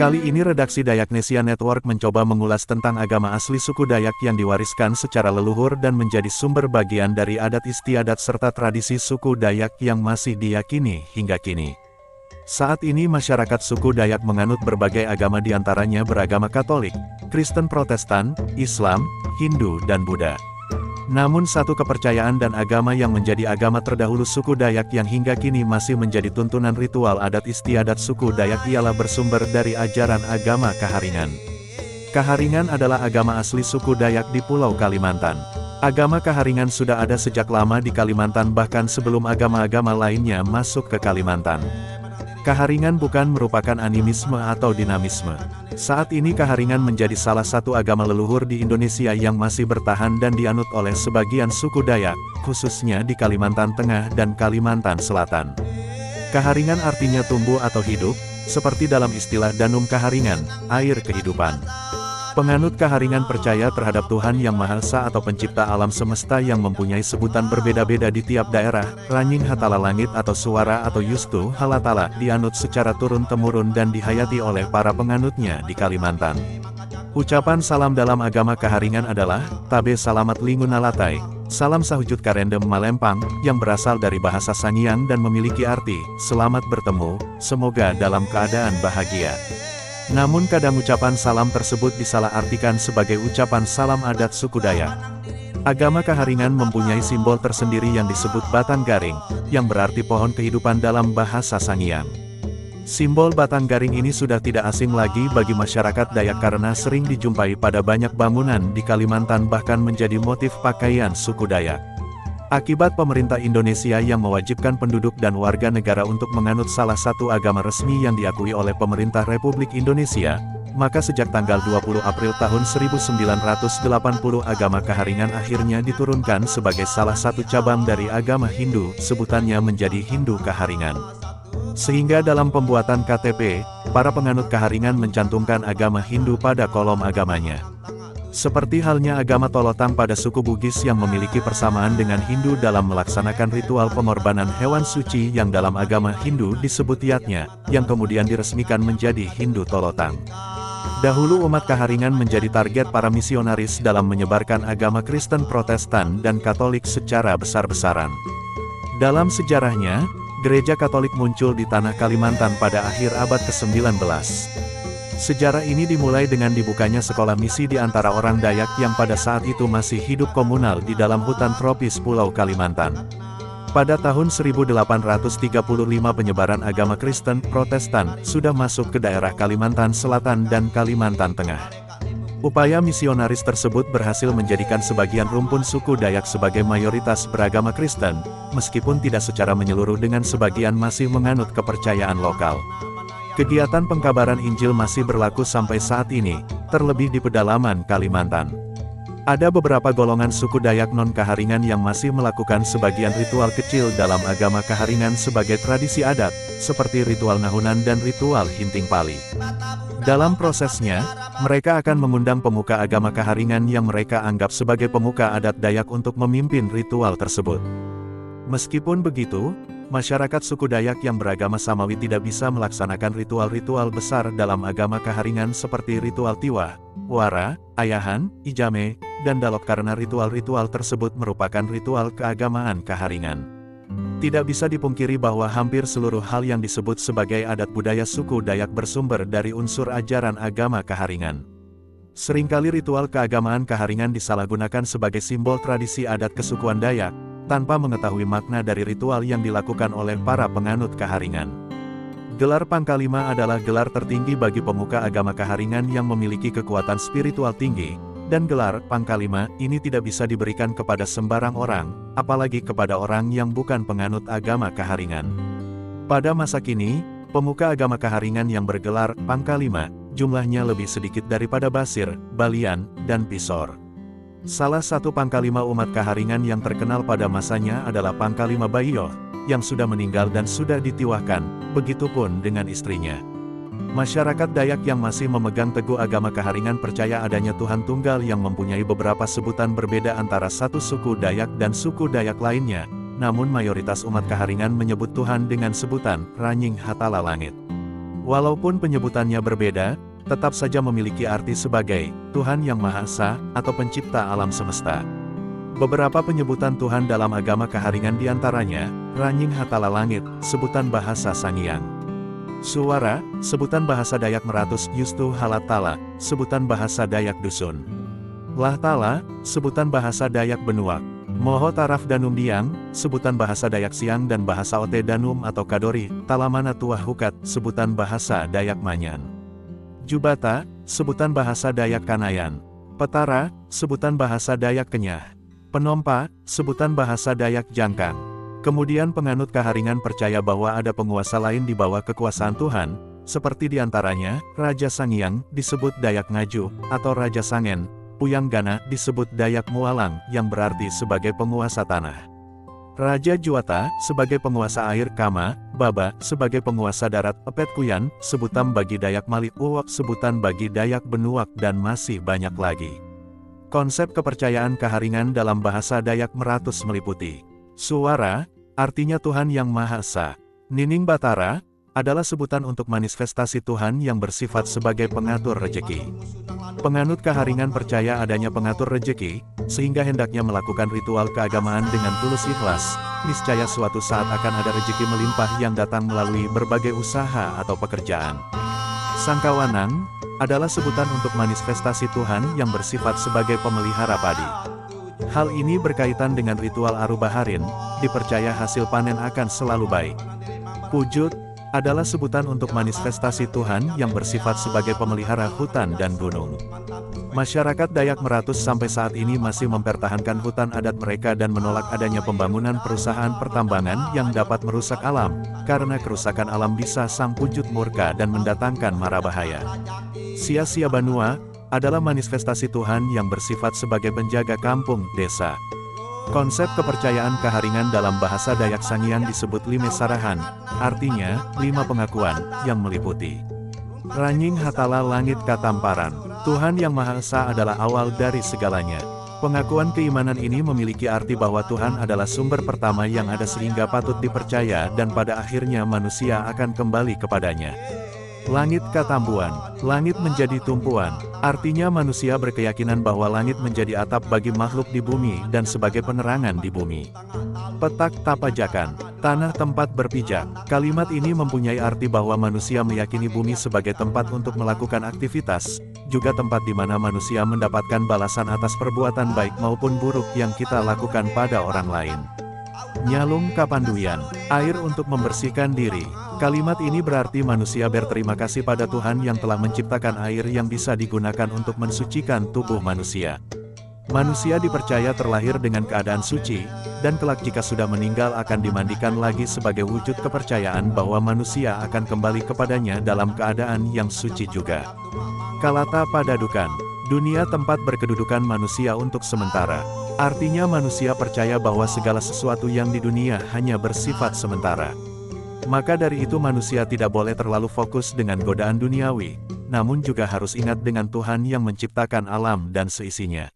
Kali ini redaksi Dayaknesia Network mencoba mengulas tentang agama asli suku Dayak yang diwariskan secara leluhur dan menjadi sumber bagian dari adat istiadat serta tradisi suku Dayak yang masih diyakini hingga kini. Saat ini masyarakat suku Dayak menganut berbagai agama diantaranya beragama Katolik, Kristen Protestan, Islam, Hindu dan Buddha. Namun satu kepercayaan dan agama yang menjadi agama terdahulu suku Dayak yang hingga kini masih menjadi tuntunan ritual adat istiadat suku Dayak ialah bersumber dari ajaran agama Kaharingan. Kaharingan adalah agama asli suku Dayak di Pulau Kalimantan. Agama Kaharingan sudah ada sejak lama di Kalimantan bahkan sebelum agama-agama lainnya masuk ke Kalimantan. Kaharingan bukan merupakan animisme atau dinamisme. Saat ini Kaharingan menjadi salah satu agama leluhur di Indonesia yang masih bertahan dan dianut oleh sebagian suku Dayak, khususnya di Kalimantan Tengah dan Kalimantan Selatan. Kaharingan artinya tumbuh atau hidup, seperti dalam istilah Danum Kaharingan, air kehidupan. Penganut Kaharingan percaya terhadap Tuhan Yang Maha Esa atau pencipta alam semesta yang mempunyai sebutan berbeda-beda di tiap daerah. Ranying Hatala Langit atau Suara atau Yustu Halatala dianut secara turun-temurun dan dihayati oleh para penganutnya di Kalimantan. Ucapan salam dalam agama Kaharingan adalah, Tabe Salamat Lingunalatai, Salam Sahujud Karendem Malempang, yang berasal dari bahasa Sangiang dan memiliki arti, selamat bertemu, semoga dalam keadaan bahagia. Namun kadang ucapan salam tersebut disalahartikan sebagai ucapan salam adat suku Dayak. Agama Kaharingan mempunyai simbol tersendiri yang disebut batang garing, yang berarti pohon kehidupan dalam bahasa Sangiang. Simbol batang garing ini sudah tidak asing lagi bagi masyarakat Dayak karena sering dijumpai pada banyak bangunan di Kalimantan bahkan menjadi motif pakaian suku Dayak. Akibat pemerintah Indonesia yang mewajibkan penduduk dan warga negara untuk menganut salah satu agama resmi yang diakui oleh pemerintah Republik Indonesia, maka sejak tanggal 20 April tahun 1980 agama Kaharingan akhirnya diturunkan sebagai salah satu cabang dari agama Hindu, sebutannya menjadi Hindu Kaharingan. Sehingga dalam pembuatan KTP, para penganut Kaharingan mencantumkan agama Hindu pada kolom agamanya. Seperti halnya agama Tolotang pada suku Bugis yang memiliki persamaan dengan Hindu dalam melaksanakan ritual pengorbanan hewan suci yang dalam agama Hindu disebut Yatnya, yang kemudian diresmikan menjadi Hindu Tolotang. Dahulu umat Kaharingan menjadi target para misionaris dalam menyebarkan agama Kristen Protestan dan Katolik secara besar-besaran. Dalam sejarahnya, Gereja Katolik muncul di tanah Kalimantan pada akhir abad ke-19. Sejarah ini dimulai dengan dibukanya sekolah misi di antara orang Dayak yang pada saat itu masih hidup komunal di dalam hutan tropis Pulau Kalimantan. Pada tahun 1835 penyebaran agama Kristen Protestan sudah masuk ke daerah Kalimantan Selatan dan Kalimantan Tengah. Upaya misionaris tersebut berhasil menjadikan sebagian rumpun suku Dayak sebagai mayoritas beragama Kristen, meskipun tidak secara menyeluruh dengan sebagian masih menganut kepercayaan lokal. Kegiatan pengkabaran Injil masih berlaku sampai saat ini, terlebih di pedalaman Kalimantan. Ada beberapa golongan suku Dayak non-Kaharingan yang masih melakukan sebagian ritual kecil dalam agama Kaharingan sebagai tradisi adat, seperti ritual Nahunan dan ritual Hinting Pali. Dalam prosesnya, mereka akan mengundang pemuka agama Kaharingan yang mereka anggap sebagai pemuka adat Dayak untuk memimpin ritual tersebut. Meskipun begitu, masyarakat suku Dayak yang beragama Samawi tidak bisa melaksanakan ritual-ritual besar dalam agama Kaharingan seperti ritual Tiwah, Wara, Ayahan, Ijame, dan Dalok karena ritual-ritual tersebut merupakan ritual keagamaan Kaharingan. Tidak bisa dipungkiri bahwa hampir seluruh hal yang disebut sebagai adat budaya suku Dayak bersumber dari unsur ajaran agama Kaharingan. Seringkali ritual keagamaan Kaharingan disalahgunakan sebagai simbol tradisi adat kesukuan Dayak, tanpa mengetahui makna dari ritual yang dilakukan oleh para penganut Kaharingan. Gelar Pangkalima adalah gelar tertinggi bagi pemuka agama Kaharingan yang memiliki kekuatan spiritual tinggi, dan gelar Pangkalima ini tidak bisa diberikan kepada sembarang orang, apalagi kepada orang yang bukan penganut agama Kaharingan. Pada masa kini, pemuka agama Kaharingan yang bergelar Pangkalima, jumlahnya lebih sedikit daripada Basir, Balian, dan Pisor. Salah satu Pangkalima umat Kaharingan yang terkenal pada masanya adalah Pangkalima Bayo, yang sudah meninggal dan sudah ditiwahkan, begitupun dengan istrinya. Masyarakat Dayak yang masih memegang teguh agama Kaharingan percaya adanya Tuhan Tunggal yang mempunyai beberapa sebutan berbeda antara satu suku Dayak dan suku Dayak lainnya, namun mayoritas umat Kaharingan menyebut Tuhan dengan sebutan Ranying Hatala Langit. Walaupun penyebutannya berbeda, tetap saja memiliki arti sebagai Tuhan Yang Maha Esa atau pencipta alam semesta. Beberapa penyebutan Tuhan dalam agama Kaharingan diantaranya, Ranying Hatala Langit, sebutan bahasa Sangiang. Suara, sebutan bahasa Dayak Meratus Yustu Halatala, sebutan bahasa Dayak Dusun. Lahtala, sebutan bahasa Dayak Benuak. Moho Taraf Danum Diang, sebutan bahasa Dayak Siang dan bahasa Ote Danum atau Kadori, Talamana Tuah Hukat, sebutan bahasa Dayak Manyan. Jubata, sebutan bahasa Dayak Kanayan. Petara, sebutan bahasa Dayak Kenyah. Penompa, sebutan bahasa Dayak Jangkang. Kemudian penganut Kaharingan percaya bahwa ada penguasa lain di bawah kekuasaan Tuhan, seperti diantaranya, Raja Sangiang disebut Dayak Ngaju, atau Raja Sangen. Puyang Gana disebut Dayak Mualang, yang berarti sebagai penguasa tanah. Raja Juwata, sebagai penguasa air. Kama, Baba, sebagai penguasa darat. Epet Kuyan, sebutan bagi Dayak Malik. Uwak, sebutan bagi Dayak Benuak, dan masih banyak lagi. Konsep kepercayaan Kaharingan dalam bahasa Dayak Meratus meliputi suara, artinya Tuhan Yang Maha Esa. Nining Batara, adalah sebutan untuk manifestasi Tuhan yang bersifat sebagai pengatur rejeki. Penganut Kaharingan percaya adanya pengatur rejeki, sehingga hendaknya melakukan ritual keagamaan dengan tulus ikhlas. Niscaya suatu saat akan ada rejeki melimpah yang datang melalui berbagai usaha atau pekerjaan. Sangkawanang adalah sebutan untuk manifestasi Tuhan yang bersifat sebagai pemelihara padi. Hal ini berkaitan dengan ritual Arubaharin, dipercaya hasil panen akan selalu baik. Pujut adalah sebutan untuk manifestasi Tuhan yang bersifat sebagai pemelihara hutan dan gunung. Masyarakat Dayak Meratus sampai saat ini masih mempertahankan hutan adat mereka dan menolak adanya pembangunan perusahaan pertambangan yang dapat merusak alam, karena kerusakan alam bisa sang Pujut murka dan mendatangkan mara bahaya. Sia-sia Banua adalah manifestasi Tuhan yang bersifat sebagai penjaga kampung, desa. Konsep kepercayaan Kaharingan dalam bahasa Dayak Sangiang disebut Lime Sarahan, artinya, 5 pengakuan, yang meliputi Ranying Hatala Langit Katamparan, Tuhan Yang Maha Esa adalah awal dari segalanya. Pengakuan keimanan ini memiliki arti bahwa Tuhan adalah sumber pertama yang ada sehingga patut dipercaya dan pada akhirnya manusia akan kembali kepadanya. Langit Katambuan, langit menjadi tumpuan, artinya manusia berkeyakinan bahwa langit menjadi atap bagi makhluk di bumi dan sebagai penerangan di bumi. Petak Tapajakan, tanah tempat berpijak. Kalimat ini mempunyai arti bahwa manusia meyakini bumi sebagai tempat untuk melakukan aktivitas, juga tempat di mana manusia mendapatkan balasan atas perbuatan baik maupun buruk yang kita lakukan pada orang lain. Nyalung Kapanduyan, air untuk membersihkan diri. Kalimat ini berarti manusia berterima kasih pada Tuhan yang telah menciptakan air yang bisa digunakan untuk mensucikan tubuh manusia. Manusia dipercaya terlahir dengan keadaan suci, dan kelak jika sudah meninggal akan dimandikan lagi sebagai wujud kepercayaan bahwa manusia akan kembali kepadanya dalam keadaan yang suci juga. Kalata Padadukan, dunia tempat berkedudukan manusia untuk sementara. Artinya manusia percaya bahwa segala sesuatu yang di dunia hanya bersifat sementara. Maka dari itu manusia tidak boleh terlalu fokus dengan godaan duniawi, namun juga harus ingat dengan Tuhan yang menciptakan alam dan seisinya.